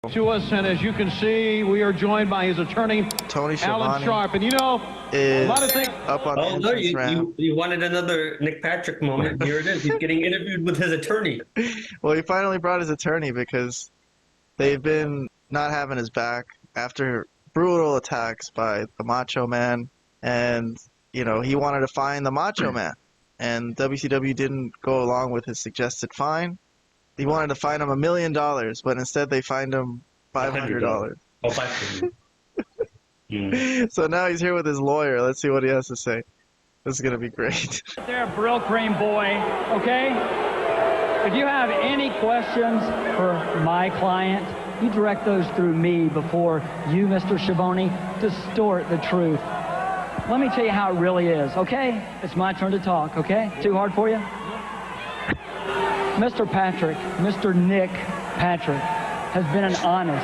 To us, and as you can see, we are joined by his attorney, Tony Alan Schiavone Sharp. And you know, a lot of things up on the entrance ramp. You wanted another Nick Patrick moment. Here it is. He's getting interviewed with his attorney. Well, he finally brought his attorney because they've been not having his back after brutal attacks by the Macho Man, and you know he wanted to fine the Macho Man, and WCW didn't go along with his suggested fine. He wanted to fine him $1 million, but instead they fined him $500. Oh, $500. So now he's here with his lawyer. Let's see what he has to say. This is going to be great. There, Brill Cream boy, okay? If you have any questions for my client, you direct those through me before you, Mr. Schiavone, distort the truth. Let me tell you how it really is, okay? It's my turn to talk, okay? Too hard for you? Mr. Patrick, Mr. Nick Patrick, has been an honest,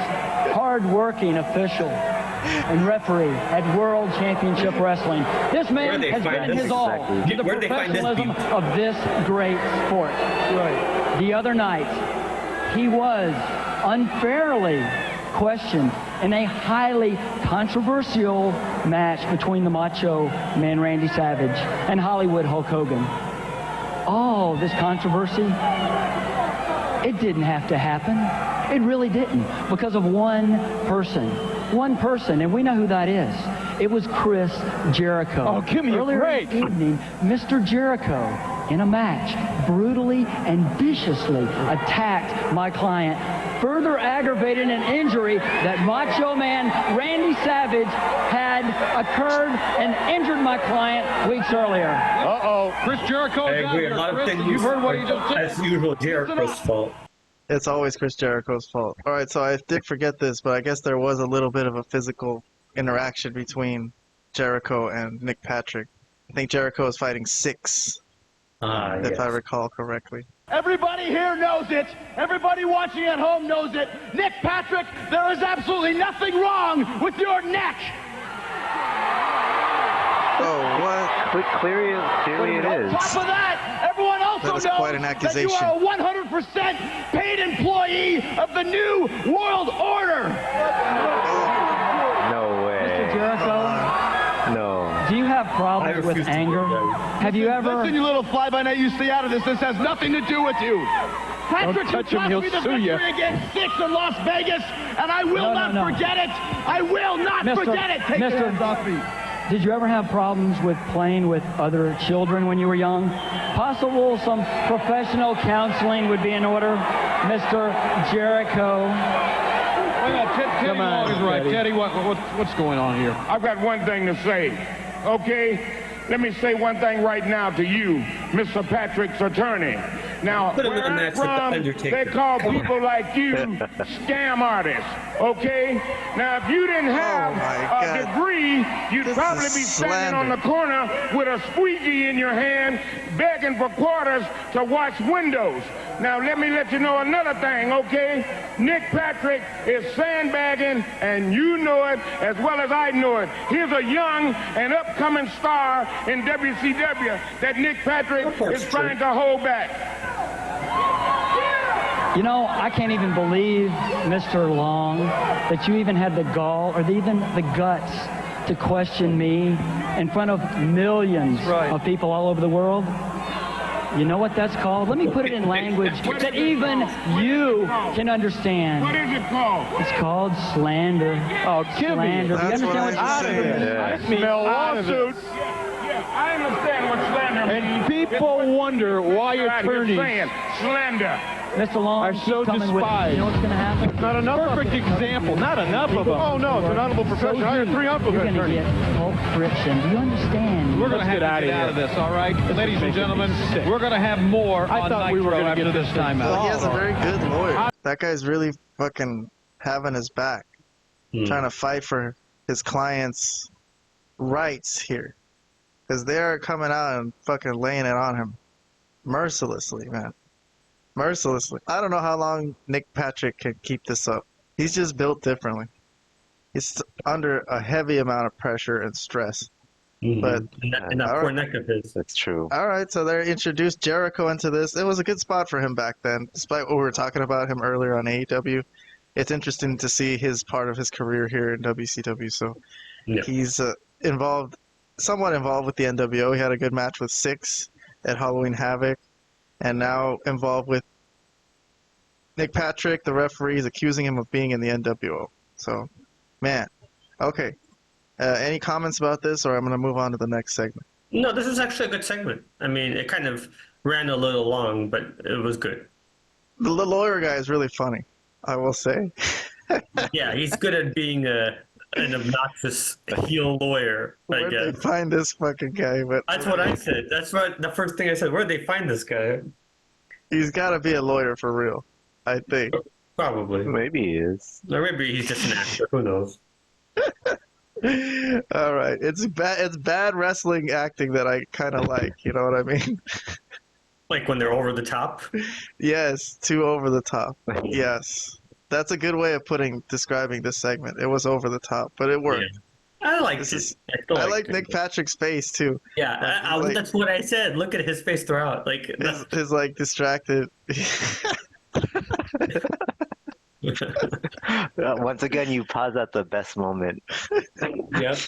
hard-working official and referee at World Championship Wrestling. This man has given his all to the professionalism of this great sport. Right. The other night, he was unfairly questioned in a highly controversial match between the Macho Man Randy Savage and Hollywood Hulk Hogan. All this controversy, it didn't have to happen. It really didn't, because of one person, and we know who that is. It was Chris Jericho. Oh, give me Earlier a break. in the evening, Mr. Jericho, in a match, brutally and viciously attacked my client, further aggravated an injury that Macho Man Randy Savage had occurred and injured my client weeks earlier. Uh-oh, Chris Jericho. I agree. A lot of things. You've heard what he just said. As usual, Jericho's fault. It's always Chris Jericho's fault. All right, so I did forget this, but I guess there was a little bit of a physical interaction between Jericho and Nick Patrick. I think Jericho is fighting 6, if I recall correctly. Everybody here knows it. Everybody watching at home knows it. Nick Patrick, there is absolutely nothing wrong with your neck. Oh, what? Clearly it is. On top of that, everyone also That is knows quite an that accusation. you are a 100% paid employee of the New World Order. No way. Mr. Jericho, No. do you have problems with refuse to anger? do that. Have you ever... Listen, you little fly-by-night, you stay out of this. This has nothing to do with you. Patrick, touch you him, cost he'll me the sue you. victory against 6 in Las Vegas, and I will not forget it. I will not forget it. Take your hands off me. Did you ever have problems with playing with other children when you were young? Possible some professional counseling would be in order, Mr. Jericho. Teddy Long is right. Teddy, what's going on here? I've got one thing to say, okay? Let me say one thing right now to you, Mr. Patrick's attorney. Now, Put him in a where I'm match with the from, Undertaker. they call people like you scam artists, okay? Now, if you didn't have a degree, you'd probably be standing on the corner with a squeegee in your hand, begging for quarters to wash windows. Now, let me let you know another thing, okay? Nick Patrick is sandbagging, and you know it as well as I know it. Here's a young and upcoming star in WCW that Nick Patrick is trying to hold back. You know, I can't even believe, Mr. Long, that you even had the gall or even the guts to question me in front of millions of people all over the world. You know what that's called? Let me put it in language that even you can understand. What is it called? It's called slander. Oh, give me. Slander. Do you That's what understand I what just said. I smell Lawsuits. Yeah, I understand what slander means. And people wonder why attorneys slander. Mr. Long, are so keep coming with it. despised. You know what's going to happen? Not enough perfect example. Not enough of them. Oh, no, it's an honorable profession. I have 3 uncles You're going to attorneys. get pulp friction. Do you understand? We're going to have to get out of this, all right? Ladies and gentlemen, we're going to have more on thought we were Nitro gonna after get this this time Well, out. he has a very good lawyer. That guy's really fucking having his back, trying to fight for his clients' rights here. Because they're coming out and fucking laying it on him mercilessly, man. Mercilessly. I don't know how long Nick Patrick can keep this up. He's just built differently. He's under a heavy amount of pressure and stress. But And that poor neck of his. That's true. all right, so they introduced Jericho into this. It was a good spot for him back then, despite what we were talking about him earlier on AEW. it's interesting to see his part of his career here in WCW. So he's somewhat involved with the NWO. He had a good match with Six at Halloween Havoc, and now involved with Nick Patrick. The referee is accusing him of being in the NWO. So, man, okay. Any comments about this, or I'm going to move on to the next segment? No, this is actually a good segment. I mean, it kind of ran a little long, but it was good. The lawyer guy is really funny, I will say. Yeah, he's good at being an obnoxious heel lawyer. Where'd they find this fucking guy? But that's what I said. That's what the first thing I said. Where'd they find this guy? He's got to be a lawyer for real, I think. Probably. Maybe he is. Or maybe he's just an actor. Who knows? All right, it's bad wrestling acting that I kind of like. You know what I mean? Like when they're over the top. Yes, too over the top. Yes, that's a good way of describing this segment. It was over the top, but it worked. Yeah. I like this. I like Nick Patrick's face too. Yeah, that's what I said. Look at his face throughout. Like his like distracted. Once again, you pause at the best moment. Yep.